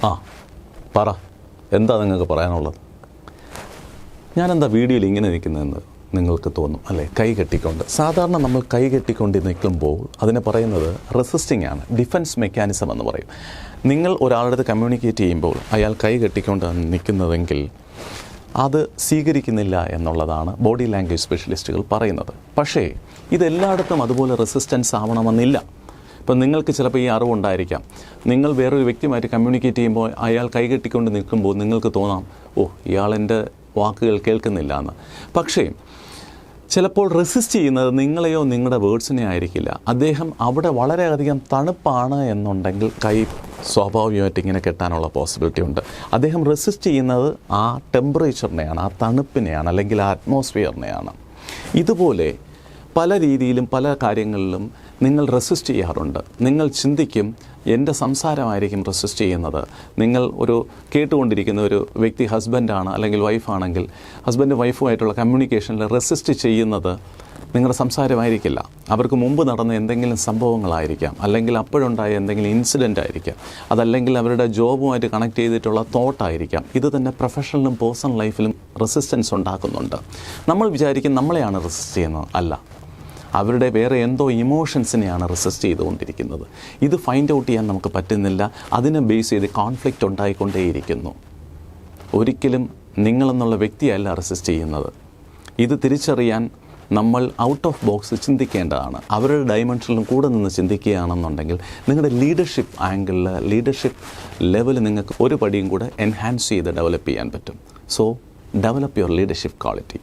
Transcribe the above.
ആ പറ, എന്താ നിങ്ങൾക്ക് പറയാനുള്ളത്? ഞാനെന്താ വീഡിയോയിൽ ഇങ്ങനെ നിൽക്കുന്നതെന്ന് നിങ്ങൾക്ക് തോന്നും അല്ലേ? കൈ കെട്ടിക്കൊണ്ട്. സാധാരണ നമ്മൾ കൈ കെട്ടിക്കൊണ്ട് നിൽക്കുമ്പോൾ അതിനെ പറയുന്നത് റെസിസ്റ്റിംഗ് ആണ്, ഡിഫൻസ് മെക്കാനിസം എന്ന് പറയും. നിങ്ങൾ ഒരാളുടെ അടുത്ത് കമ്മ്യൂണിക്കേറ്റ് ചെയ്യുമ്പോൾ അയാൾ കൈ കെട്ടിക്കൊണ്ട് നിൽക്കുന്നതെങ്കിൽ അത് സ്വീകരിക്കുന്നില്ല എന്നുള്ളതാണ് ബോഡി ലാംഗ്വേജ് സ്പെഷ്യലിസ്റ്റുകൾ പറയുന്നത്. പക്ഷേ ഇതെല്ലായിടത്തും അതുപോലെ റെസിസ്റ്റൻസ് ആവണമെന്നില്ല. ഇപ്പം നിങ്ങൾക്ക് ചിലപ്പോൾ ഈ അറിവുണ്ടായിരിക്കാം, നിങ്ങൾ വേറൊരു വ്യക്തിയുമായിട്ട് കമ്മ്യൂണിക്കേറ്റ് ചെയ്യുമ്പോൾ അയാൾ കൈ കെട്ടിക്കൊണ്ട് നിൽക്കുമ്പോൾ നിങ്ങൾക്ക് തോന്നാം, ഓ ഇയാളെൻ്റെ വാക്കുകൾ കേൾക്കുന്നില്ല എന്ന്. പക്ഷേ ചിലപ്പോൾ റെസിസ്റ്റ് ചെയ്യുന്നത് നിങ്ങളെയോ നിങ്ങളുടെ വേർഡ്സിനെ ആയിരിക്കില്ല. അദ്ദേഹം അവിടെ വളരെയധികം തണുപ്പാണ് എന്നുണ്ടെങ്കിൽ കൈ സ്വാഭാവികമായിട്ട് ഇങ്ങനെ കെട്ടാനുള്ള പോസിബിലിറ്റി ഉണ്ട്. അദ്ദേഹം റെസിസ്റ്റ് ചെയ്യുന്നത് ആ ടെമ്പറേച്ചറിനെയാണ്, ആ തണുപ്പിനെയാണ്, അല്ലെങ്കിൽ ആ അറ്റ്മോസ്ഫിയറിനെയാണ്. ഇതുപോലെ പല രീതിയിലും പല കാര്യങ്ങളിലും നിങ്ങൾ റെസിസ്റ്റ് ചെയ്യാറുണ്ട്. നിങ്ങൾ ചിന്തിക്കും എൻ്റെ സംസാരമായിരിക്കും റെസിസ്റ്റ് ചെയ്യുന്നത്. നിങ്ങൾ ഒരു കേട്ടുകൊണ്ടിരിക്കുന്ന ഒരു വ്യക്തി ഹസ്ബൻഡാണ് അല്ലെങ്കിൽ വൈഫാണെങ്കിൽ ഹസ്ബൻഡ് വൈഫുമായിട്ടുള്ള കമ്മ്യൂണിക്കേഷനിൽ റെസിസ്റ്റ് ചെയ്യുന്നത് നിങ്ങളുടെ സംസാരമായിരിക്കില്ല. അവർക്ക് മുമ്പ് നടന്ന എന്തെങ്കിലും സംഭവങ്ങളായിരിക്കാം, അല്ലെങ്കിൽ അപ്പോഴുണ്ടായ എന്തെങ്കിലും ഇൻസിഡൻ്റ് ആയിരിക്കാം, അതല്ലെങ്കിൽ അവരുടെ ജോബുമായിട്ട് കണക്ട് ചെയ്തിട്ടുള്ള തോട്ടായിരിക്കാം. ഇത് തന്നെ പ്രൊഫഷണലും പേഴ്സണൽ ലൈഫിലും റെസിസ്റ്റൻസ് ഉണ്ടാക്കുന്നുണ്ട്. നമ്മൾ വിചാരിക്കും നമ്മളെയാണ് റെസിസ്റ്റ് ചെയ്യുന്നത്. അല്ല, അവരുടെ വേറെ എന്തോ ഇമോഷൻസിനെയാണ് റെസിസ്റ്റ് ചെയ്തുകൊണ്ടിരിക്കുന്നത്. ഇത് ഫൈൻഡ് ഔട്ട് ചെയ്യാൻ നമുക്ക് പറ്റുന്നില്ല. അതിനെ ബേസ് ചെയ്ത് കോൺഫ്ലിക്റ്റ് ഉണ്ടായിക്കൊണ്ടേയിരിക്കുന്നു. ഒരിക്കലും നിങ്ങളെന്നുള്ള വ്യക്തിയല്ല റെസിസ്റ്റ് ചെയ്യുന്നത്. ഇത് തിരിച്ചറിയാൻ നമ്മൾ ഔട്ട് ഓഫ് ബോക്സ് ചിന്തിക്കേണ്ടതാണ്. അവരുടെ ഡയമെൻഷനിലും കൂടെ നിന്ന് ചിന്തിക്കുകയാണെന്നുണ്ടെങ്കിൽ നിങ്ങളുടെ ലീഡർഷിപ്പ് ആംഗിളിൽ, ലീഡർഷിപ്പ് ലെവൽ നിങ്ങൾക്ക് ഒരു പടിയും കൂടെ എൻഹാൻസ് ചെയ്ത് ഡെവലപ്പ് ചെയ്യാൻ പറ്റും. So develop your leadership quality.